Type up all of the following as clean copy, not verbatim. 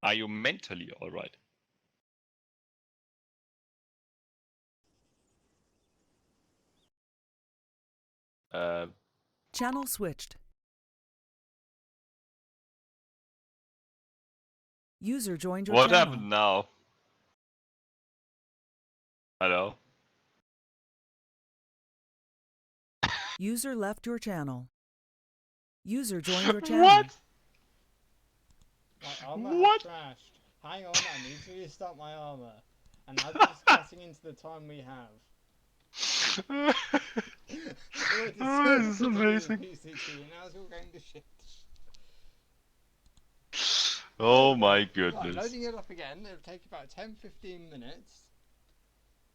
Are you mentally alright? Channel switched. User joined your What channel. happened now? Hello? User left your channel. User joined your channel. What? My armor What? has crashed. Hang on, I need to restart my armor. And now this is cutting into the time we have. Already Oh, this is started amazing. BCT, and now it's all going to shit. Oh my Right, goodness. loading it up again. It'll take about 10-15 minutes.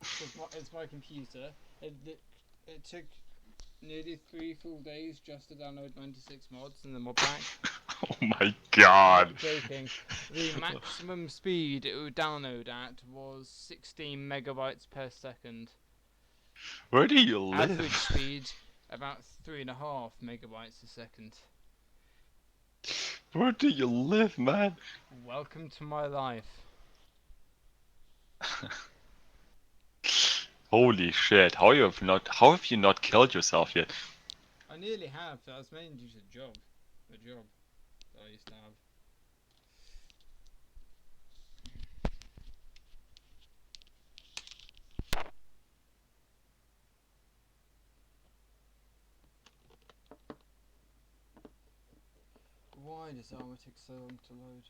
It's my computer. It took nearly 3 full days just to download 96 mods and the mod pack. Oh my god. Not joking. The maximum speed it would download at was 16 megabytes per second. Where do you live? Average speed about 3.5 megabytes a second. Where do you live, man? Welcome to my life. Holy shit! How have you not killed yourself yet? I nearly have. I was mainly due to the job that I used to have. Why does Arma take so long to load?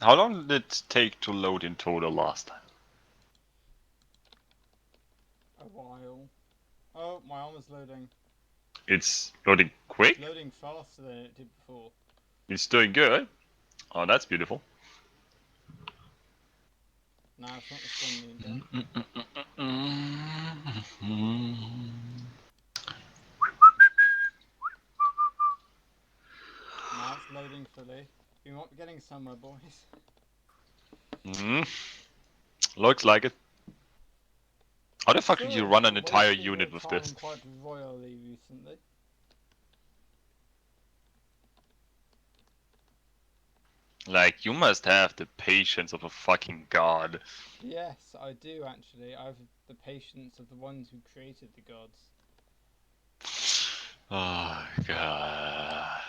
How long did it take to load in total last time? A while. Oh, my armor's loading. It's loading quick? It's loading faster than it did before. It's doing good. Oh, that's beautiful. Now it's not responding again. Now it's loading fully. We might be getting somewhere, boys. Looks like it. How the fuck did you run an entire Wasting unit your with time this? quite royally recently. Like, you must have the patience of a fucking god. Yes, I do actually. I have the patience of the ones who created the gods. Oh god.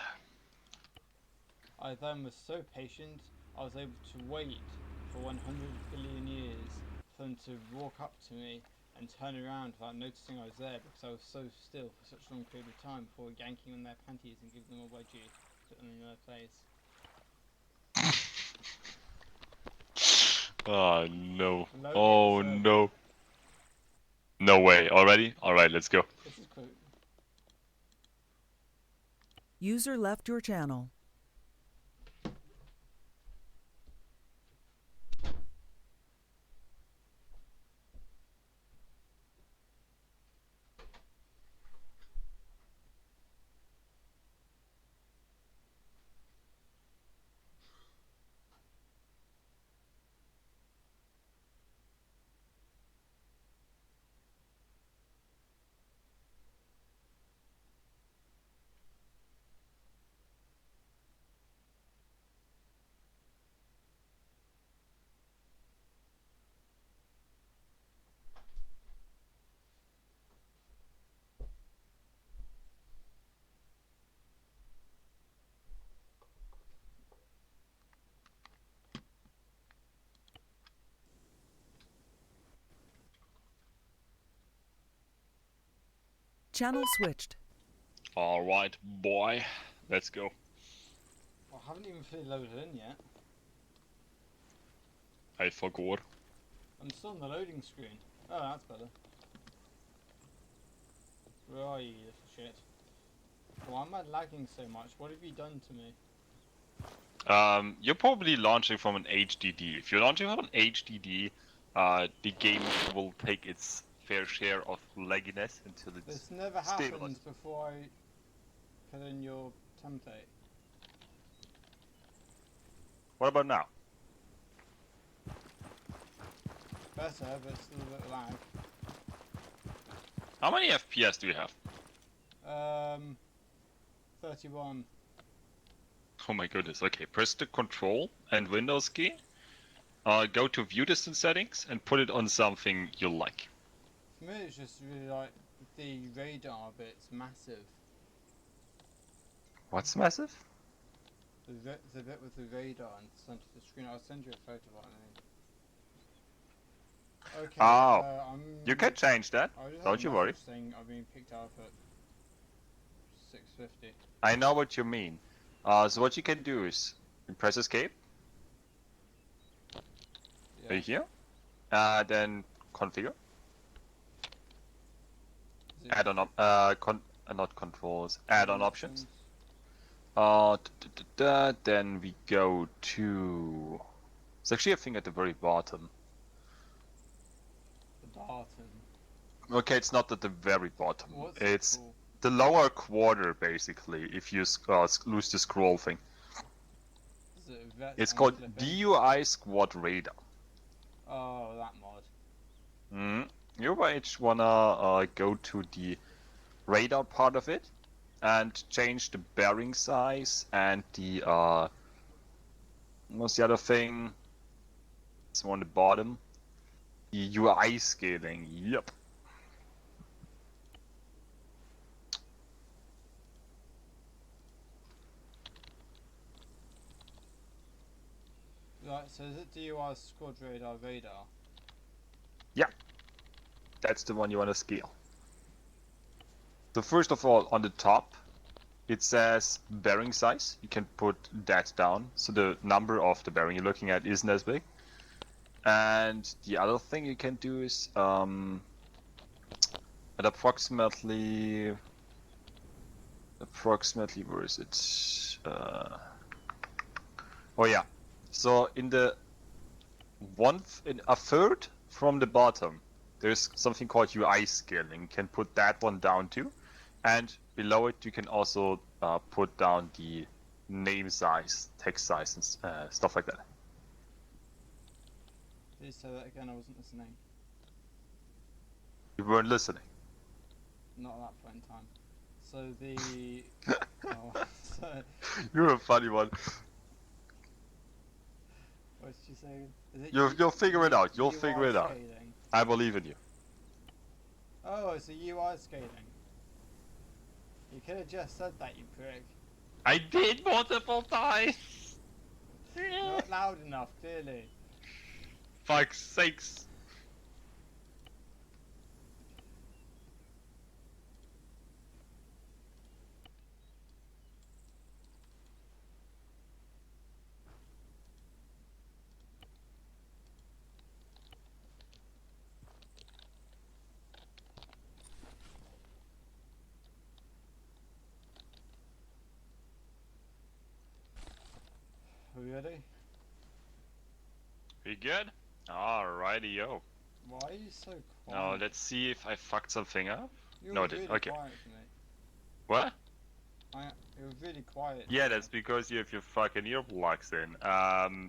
I then was so patient, I was able to wait for 100 billion years for them to walk up to me and turn around without noticing I was there because I was so still for such a long period of time before yanking on their panties and giving them a wedgie, put them in their place. Oh no. Loading Oh the server. no. No way. Already? Alright, let's go. This is quick. User left your channel. Channel switched. Alright, boy. Let's go. I haven't even fully loaded in yet. I forgot. I'm still on the loading screen. Oh, that's better. Where are you, little shit? Why am I lagging so much? What have you done to me? You're probably launching from an HDD. If you're launching from an HDD, the game will take its fair share of lagginess until it's This never stabilized. happened before I put in your template. What about now? Better, but still a bit of lag. How many FPS do you have? 31. Oh my goodness, okay. Press the Control and Windows key. Go to View Distance Settings and put it on something you like. For me, it's just really like the radar bit's massive. What's massive? The bit with the radar in the centre of the screen. I'll send you a photo of what I mean. Okay. Oh, you can change that. I just Don't you worry. saying I've been picked up at 6:50. I know what you mean. So what you can do is you press Escape. Yeah. Right here. Then Configure. Add-on not controls. Add-on options. Then we go to. It's actually a thing at the very bottom. The bottom. Okay, it's not at the very bottom. What's It's it called? the lower quarter, basically. If you lose the scroll thing, Is it vet it's and called flipping? DUI Squad Radar. Oh, that mod. You might wanna go to the radar part of it and change the bearing size and the what's the other thing? It's on the bottom. The UI scaling. Yep. Right, so is it DUI Squad Radar Radar? That's the one you want to scale. So first of all, on the top, it says bearing size. You can put that down. So the number of the bearing you're looking at isn't as big. And the other thing you can do is at approximately, where is it? Oh yeah. So in in a third from the bottom, there's something called UI scaling. You can put that one down too, and below it you can also put down the name size, text size, and stuff like that. Please say that again. I wasn't listening. You weren't listening. Not at that point in time. So the so You're a funny one. what did you say? Is it You'll figure it out. You'll UI figure it out. scaling? I believe in you. Oh, it's a UI scaling. You could have just said that, you prick. I did multiple times. Not loud enough, clearly. Fuck's sakes. Are we ready? We good? Alrighty-yo. Why are you so quiet? Now let's see if I fucked something up. You No, were it didn't. really Okay. quiet for me. What? You were really quiet. Yeah, that's because you have your fucking earplugs in.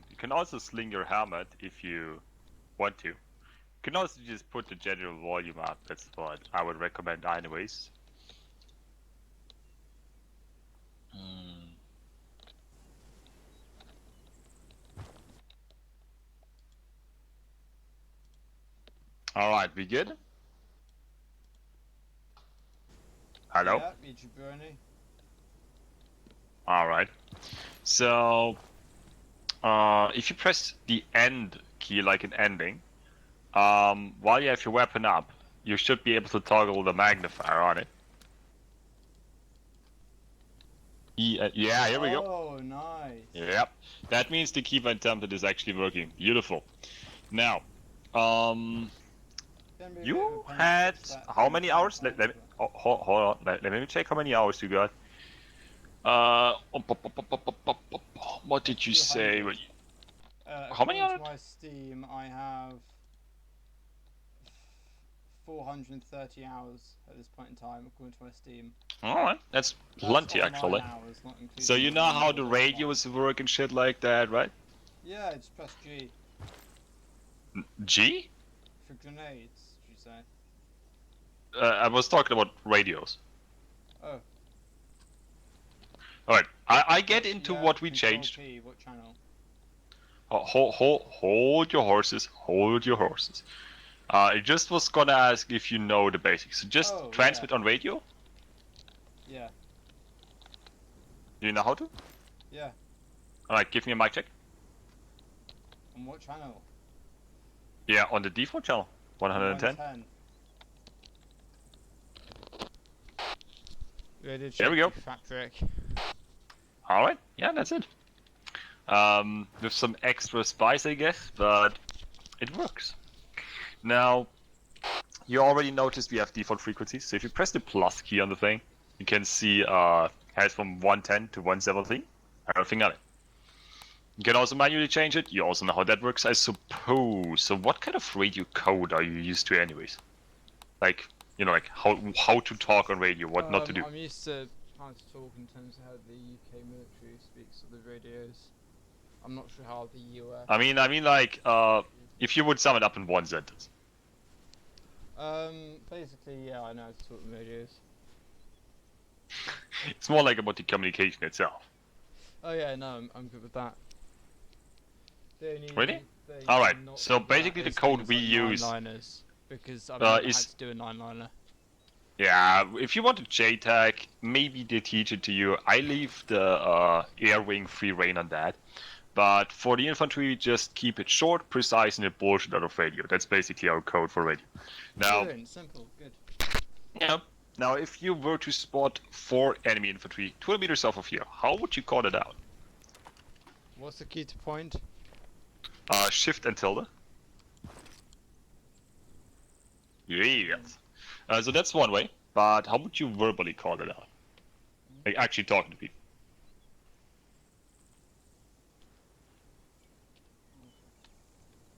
You can also sling your helmet if you want to. You can also just put the general volume up. That's what I would recommend anyways. Alright, we good? Hello? Yeah, you jabroni. Alright. So, if you press the end key like an ending, while you have your weapon up, you should be able to toggle the magnifier on it. Yeah, here we go. Oh, nice. Yep. That means the keybind template is actually working. Beautiful. Now, you had how many hours? Hold on. Let me check how many hours you got. What did you say? How many hours? My Steam, I have 430 hours at this point in time, according to my Steam. Alright, that's That's plenty online actually. hours, not including So you know how the offline. radios work and shit like that, right? Yeah, just press G G? for grenades. Did you say? I was talking about radios. Oh. Alright, I get Press, into yeah, what we Control changed. P, what channel? Hold your horses, hold your horses. I just was gonna ask if you know the basics. So just Oh, transmit on radio? Yeah. Do you know how to? Yeah. Alright, give me a mic check. On what channel? Yeah, on the default channel. 110. 110. Ready to There we check go. the fabric. Alright, yeah, that's it. With some extra spice, I guess, but it works. Now, you already noticed we have default frequencies, so if you press the plus key on the thing, you can see has from 110 to 117, everything on it. You can also manually change it, you also know how that works, I suppose. So what kind of radio code are you used to anyways? Like, you know, like how to talk on radio, what not to do. I'm used to how to talk in terms of how the UK military speaks to the radios. I'm not sure how the US. I mean like, if you would sum it up in one sentence. Basically, yeah, I know how to talk the radios. It's more like about the communication itself. Oh yeah, no, I'm good with that. The only Really? thing Alright, I'm not so good at basically the is code things we like use- nine-liners, because I've never had is- to do a nine-liner. Yeah, if you want to JTAG, maybe they teach it to you. I leave the air wing free reign on that. But for the infantry, just keep it short, precise, and a bullshit out of radio. That's basically our code for radio. Now, Brilliant, simple, good. yeah. Now, if you were to spot 4 enemy infantry 200 meters south of here, how would you call it out? What's the key to point? Shift and tilde. Yes. So that's one way. But how would you verbally call it out? Like actually talking to people.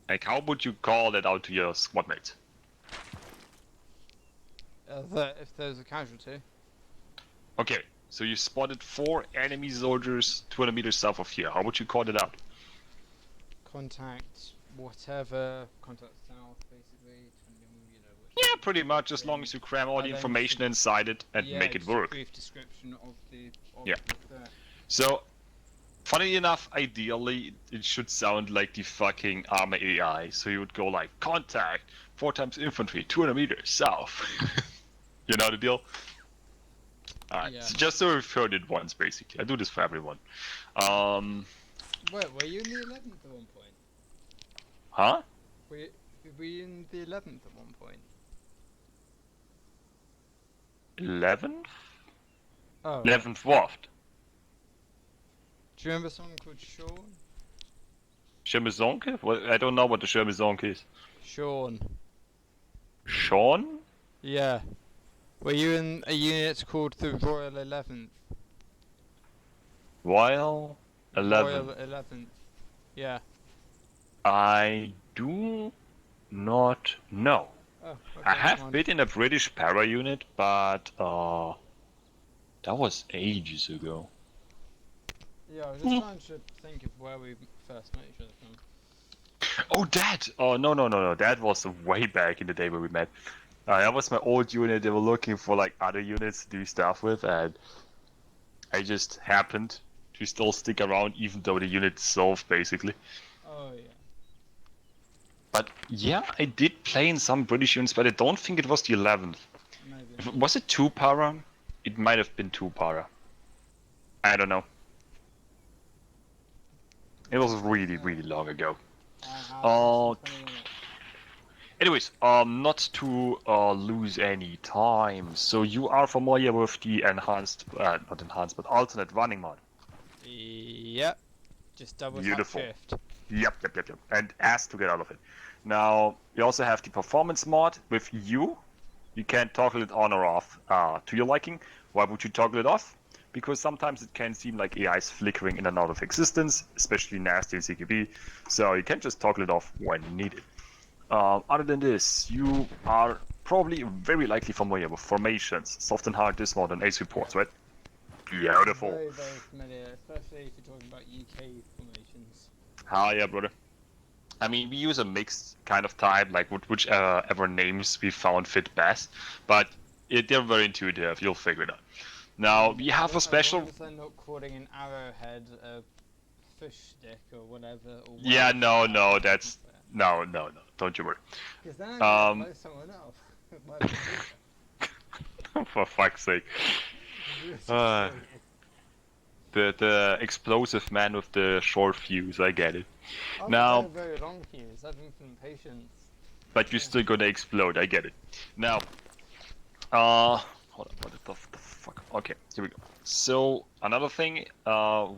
Like how would you call that out to your squad mates? If there's a casualty. Okay, so you spotted 4 enemy soldiers 200 meters south of here. How would you call it out? Contact whatever. Contact south, basically. You know, Yeah, pretty much, as long as you cram all And the then information just- inside it and yeah, make it just a work. brief description of the. Yeah. threat. So, funny enough, ideally, it should sound like the fucking Arma AI. So you would go like, contact 4 times infantry 200 meters south. You know the deal? Alright, Yeah. so just so we've heard it once, basically. I do this for everyone. Wait, were you in the 11th at one point? Huh? Were you in the 11th at one point? 11th? Oh. 11th what? Do you remember someone called Sean? Schirmezonke? Well, I don't know what the Schirmezonke is. Sean. Sean? Yeah. Were you in a unit called the Royal 11th? Royal 11. Royal 11th. Yeah. I do not know. Oh, okay, I have never mind. been in a British para unit, but that was ages ago. Yeah, I was just trying to think of where we first met each other from. Oh, that! Oh, no. That was way back in the day where we met. That was my old unit. They were looking for like other units to do stuff with, and I just happened to still stick around, even though the unit dissolved, basically. Oh, yeah. But yeah, I did play in some British units, but I don't think it was the 11th. Maybe. Was it 2 para? It might have been 2 para. I don't know. It was really, really long ago. I have Oh, 20 minutes. anyways, not to lose any time. So you are familiar with the enhanced, not enhanced, but alternate running mod. Yep. Just double Beautiful. tap shift. Yep. And ask to get out of it. Now, we also have the performance mod with you. You can toggle it on or off to your liking. Why would you toggle it off? Because sometimes it can seem like AI is flickering in and out of existence, especially nasty in CQB. So you can just toggle it off when needed. Other than this, you are probably very likely familiar with formations, soft and hard dismount, and ace reports, right? Beautiful. Very, very familiar, especially if you're talking about UK formations. Hell yeah, brother. I mean, we use a mixed kind of type, like whichever names we found fit best, but they're very intuitive. You'll figure it out. Now, we have a special... As long as they're not calling an arrowhead a fish stick or whatever. Or Yeah, no, whatever. that's... No, don't you worry. Because then I can blow someone up. For fuck's sake. The explosive man with the short fuse, I get it. Now, very long fuse, I have infinite patience. but you're still gonna explode, I get it. Now, hold on, what the fuck? Okay, here we go. So, another thing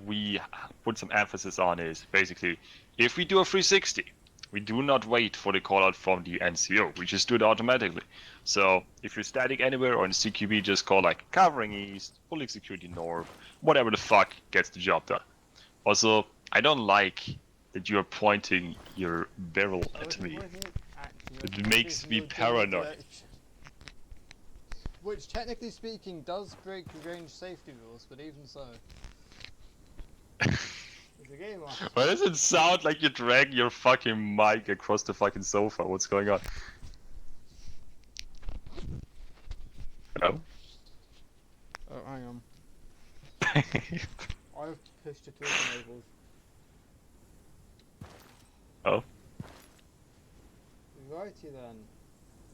we put some emphasis on is basically, if we do a 360, we do not wait for the callout from the NCO, we just do it automatically. So, if you're static anywhere or in CQB, just call like covering east, pulling security north, whatever the fuck gets the job done. Also, I don't like that you're pointing your barrel at me. It makes me paranoid. Which, technically speaking, does break range safety rules, but even so. It's a game off. Why does it sound like you drag your fucking mic across the fucking sofa? What's going on? Hello? Oh, hang on. I've pushed it to enabled. Oh? Righty then.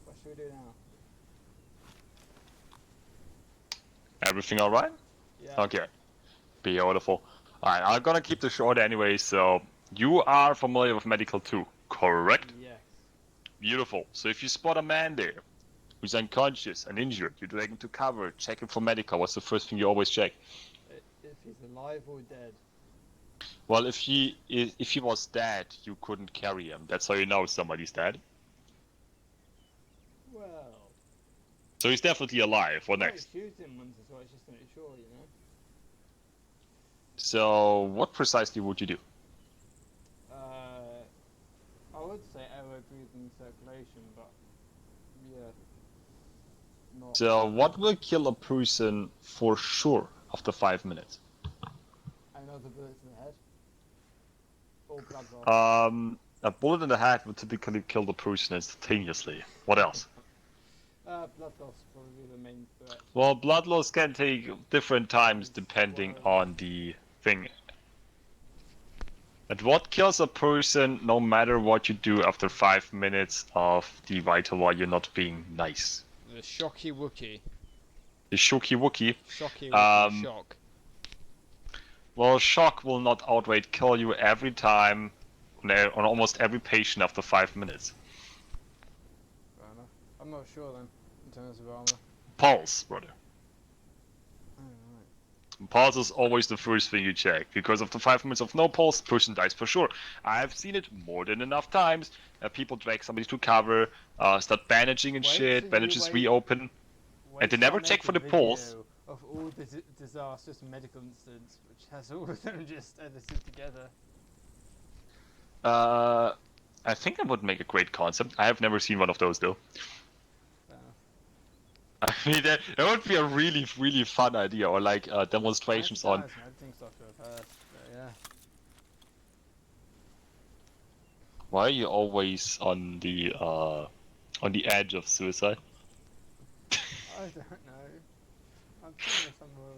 What should we do now? Everything alright? Yeah. Okay. Beautiful. Alright, I'm gonna keep this short anyway, so you are familiar with medical too, correct? Yes. Beautiful. So if you spot a man there who's unconscious and injured, you drag him to cover, check him for medical. What's the first thing you always check? If he's alive or dead. Well, if he was dead, you couldn't carry him. That's how you know somebody's dead. Well. So he's definitely alive. What next? Shoot him once as well, it's just to make sure, you know. So what precisely would you do? I would say airway breathing circulation, but yeah. Not So what will kill a person for sure after 5 minutes? another bullet in the head. Or blood loss. A bullet in the head would typically kill the person instantaneously. What else? Blood loss is probably the main threat. Well, blood loss can take different times depending on the thing. But what kills a person no matter what you do after 5 minutes of the vital while you're not being nice? The shocky wookie. The shocky wookie. Shocky wookie shock. Well, shock will not outright kill you every time on almost every patient after 5 minutes. Fair enough. I'm not sure then, in terms of armor. Pulse, brother. Alright. Pulse is always the first thing you check, because after 5 minutes of no pulse, the person dies for sure. I've seen it more than enough times. People drag somebody to cover, start bandaging and shit, bandages reopen, and they never check for the pulse. Of all the disastrous medical incidents, which has all of them just edited together. I think that would make a great concept. I have never seen one of those though. I mean, that would be a really, really fun idea, or like demonstrations on. Editing software first, but yeah. Why are you always on the edge of suicide? I don't know. I'm thinking somewhere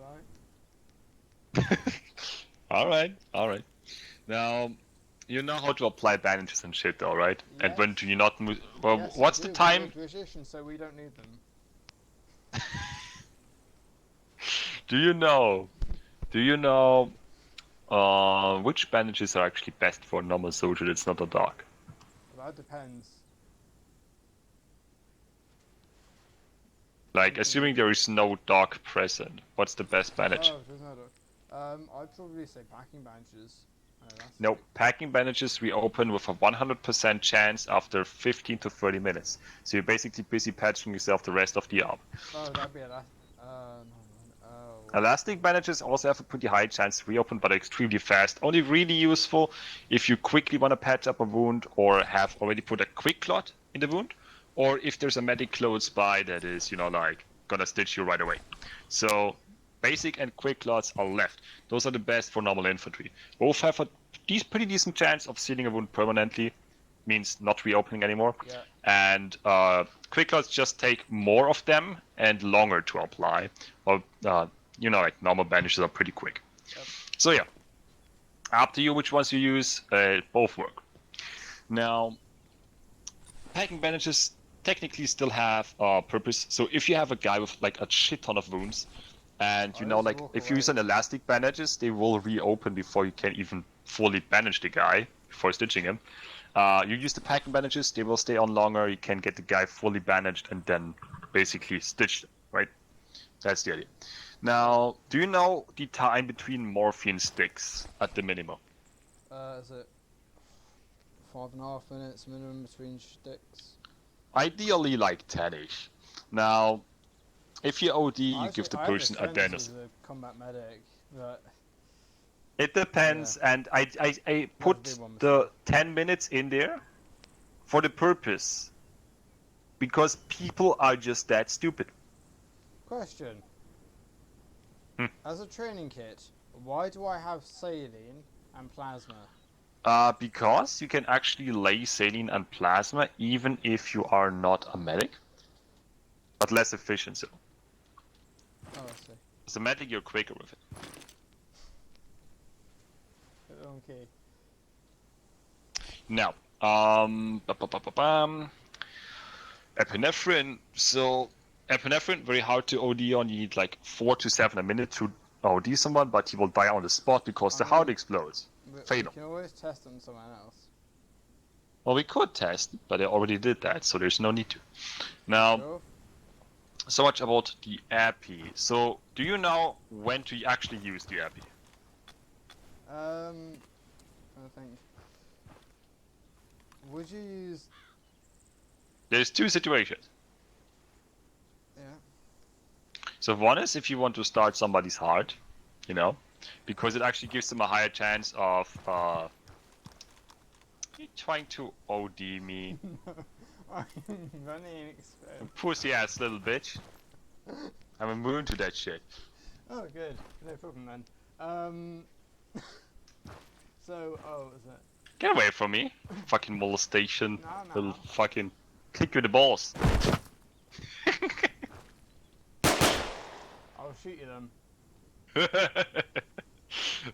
right. Alright. Now, you know how to apply bandages and shit though, right? Yes. And when do you not move... Well, Yes, what's I the do. time... We're British, so we don't need them. Do you know which bandages are actually best for a normal soldier that's not a dog? Well, that depends. Like, assuming there is no dog present, what's the best bandage? Oh, there's no dog. I'd probably say packing bandages. No, packing bandages we open with a 100% chance after 15 to 30 minutes. So you're basically busy patching yourself the rest of the arm. Oh, that'd be a Elastic bandages also have a pretty high chance to reopen, but extremely fast. Only really useful if you quickly want to patch up a wound or have already put a quick clot in the wound, or if there's a medic close by that is, like gonna stitch you right away. So basic and quick clots are left. Those are the best for normal infantry. Both have a pretty decent chance of sealing a wound permanently, means not reopening anymore. Yeah. And quick clots just take more of them and longer to apply. Well, like normal bandages are pretty quick. Yep. So yeah, up to you which ones you use. Both work. Now, packing bandages technically still have a purpose. So if you have a guy with like a shit ton of wounds, and like if you use an elastic bandages, they will reopen before you can even fully bandage the guy before stitching him. You use the packing bandages, they will stay on longer. You can get the guy fully bandaged and then basically stitched, right? That's the idea. Now, do you know the time between morphine sticks at the minimum? Is it 5.5 minutes minimum between sticks? Ideally, like 10-ish. Now, if you OD, you give the person I a dennis. as a combat medic, but It depends, and I put the 10 minutes in there for the purpose. Because people are just that stupid. question. Hmm. As a training kit, why do I have saline and plasma? Because you can actually lay saline and plasma even if you are not a medic. But less efficient, so. Oh, I see. As a medic, you're quicker with it. Okay. Now, epinephrine. So, epinephrine, very hard to OD on. You need like 4 to 7 a minute to OD someone, but he will die on the spot because the heart explodes. Fatal. You can always test on someone else. Well, we could test, but I already did that, so there's no need to. Now, Sure. so much about the epi. So, do you know when to actually use the epi? I think. Would you use? There's two situations. Yeah. So one is if you want to start somebody's heart, because it actually gives them a higher chance of you're trying to OD me. I'm running an experiment. Pussy ass little bitch. I'm immune to that shit. Oh, good. No problem then. Is it? Get away from me. Fucking molestation. No. Little fucking kick you in the balls. I'll shoot you then.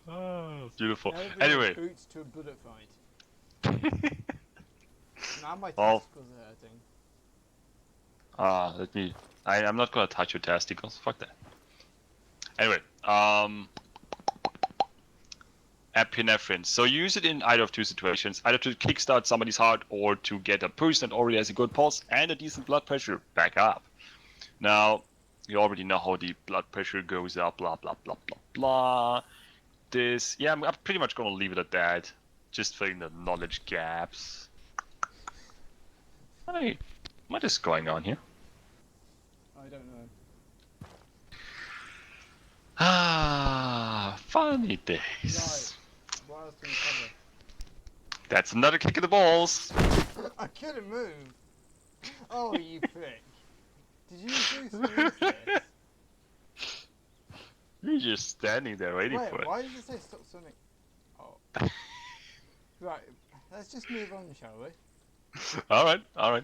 Oh, beautiful. Never been Anyway. boots to a bullet fight. Now my Oh. testicles are hurting. I'm not gonna touch your testicles. Fuck that. Anyway, epinephrine. So you use it in either of two situations, either to kickstart somebody's heart or to get a person that already has a good pulse and a decent blood pressure back up. Now, you already know how the blood pressure goes up, blah, blah, blah, blah, blah. I'm pretty much gonna leave it at that, just filling the knowledge gaps. Hey, what is going on here? I don't know. Ah, funny days. Right. What else can we cover? That's another kick in the balls. I couldn't move. Oh, you prick. Did you use this? You're just standing there waiting for it. Why did you say stop swimming? Oh. Right, let's just move on, shall we? Alright.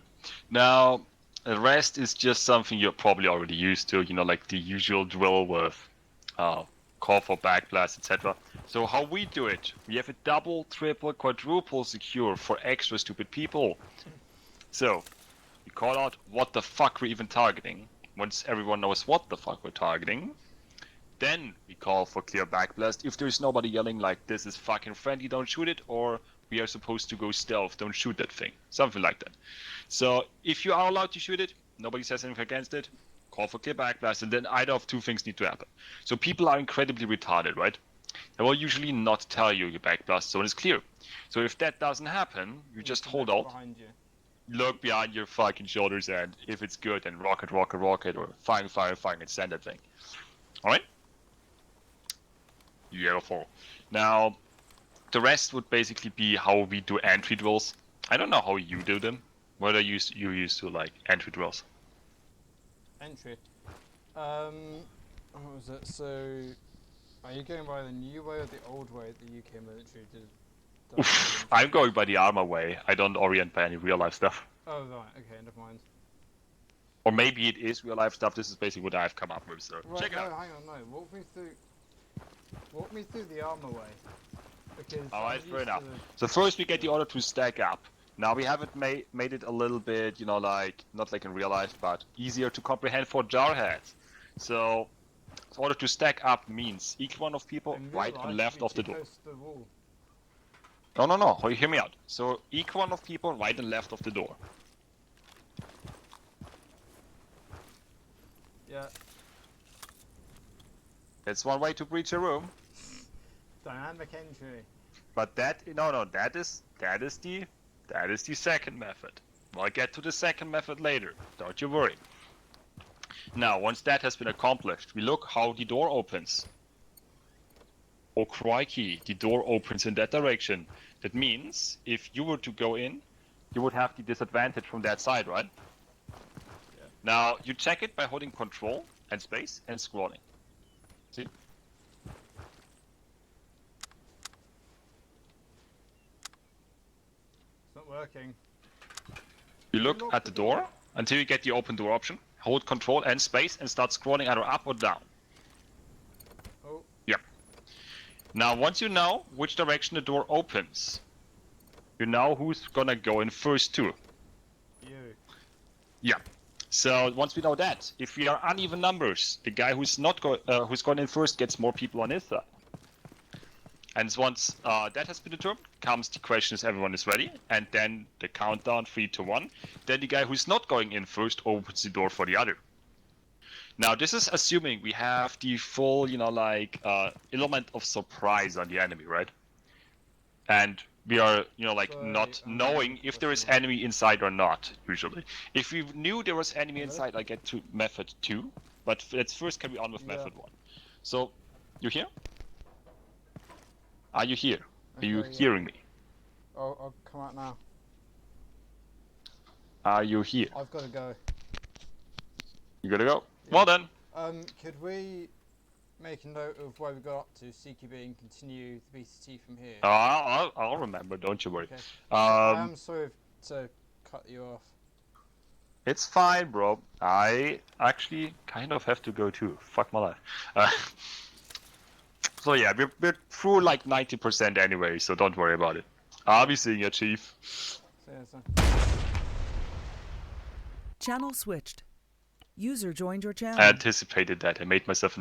Now, the rest is just something you're probably already used to, like the usual drill with call for backblast, etc. So how we do it, we have a double, triple, quadruple secure for extra stupid people. So, we call out what the fuck we're even targeting. Once everyone knows what the fuck we're targeting, then we call for clear backblast. If there's nobody yelling like, this is fucking friendly, don't shoot it, or we are supposed to go stealth, don't shoot that thing. Something like that. So, if you are allowed to shoot it, nobody says anything against it, call for clear backblast, and then either of two things need to happen. So people are incredibly retarded, right? They will usually not tell you your backblast zone is clear. So if that doesn't happen, you just hold out, Behind you. look behind your fucking shoulders, and if it's good, then rocket, or fire, and send that thing. Alright? Beautiful. Now, the rest would basically be how we do entry drills. I don't know how you do them. What are you used to, like, entry drills? Entry. What was it? So, are you going by the new way or the old way the UK military did? Oof, I'm going by the Arma way. I don't orient by any real life stuff. Oh right, okay, never mind. Or maybe it is real life stuff. This is basically what I've come up with. So Right, check it no, out. hang on, no. Walk me through the armor way. Because Alright, I'm fair used enough. to So first we get the order to stack up. Now we haven't made it a little bit, you know, like, not like in real life, but easier to comprehend for jarheads. So, in order to stack up means each one of people in real right life, and you'd left be of the too door. close to the wall. No, hear me out. So each one of people right and left of the door. Yeah. That's one way to breach a room. Dynamic entry. But that is the second method. We'll get to the second method later. Don't you worry. Now, once that has been accomplished, we look how the door opens. Oh crikey, the door opens in that direction. That means if you were to go in, you would have the disadvantage from that side, right? Yeah. Now, you check it by holding control and space and scrolling. See? It's not working. You look Lock at the door until you get the open door option. Hold control and space and start scrolling either up or down. Oh. Yep. Now, once you know which direction the door opens, you know who's gonna go in first too. You. Yeah. So once we know that, if we are uneven numbers, the guy who's going in first gets more people on his side. And once that has been determined, comes the question is everyone is ready, and then the countdown 3 to 1. Then the guy who's not going in first opens the door for the other. Now this is assuming we have the full, you know, like element of surprise on the enemy, right? And we are, you know, like not knowing if there is enemy inside or not. Usually, if we knew there was enemy inside, I get to method 2. But let's first carry on with method 1. So, you here? Are you here? Are you hearing me? Oh, I'll come out now. Are you here? I've got to go. You gotta go? Yeah. Well then. Could we make a note of where we got up to CQB and continue the BCT from here? I'll remember, don't you worry. Okay. I am sorry to cut you off. It's fine, bro. I actually kind of have to go too. Fuck my life. So yeah, we're through like 90% anyway, so don't worry about it. I'll be seeing you, Chief. See you soon. Channel switched. User joined your channel. I anticipated that. I made myself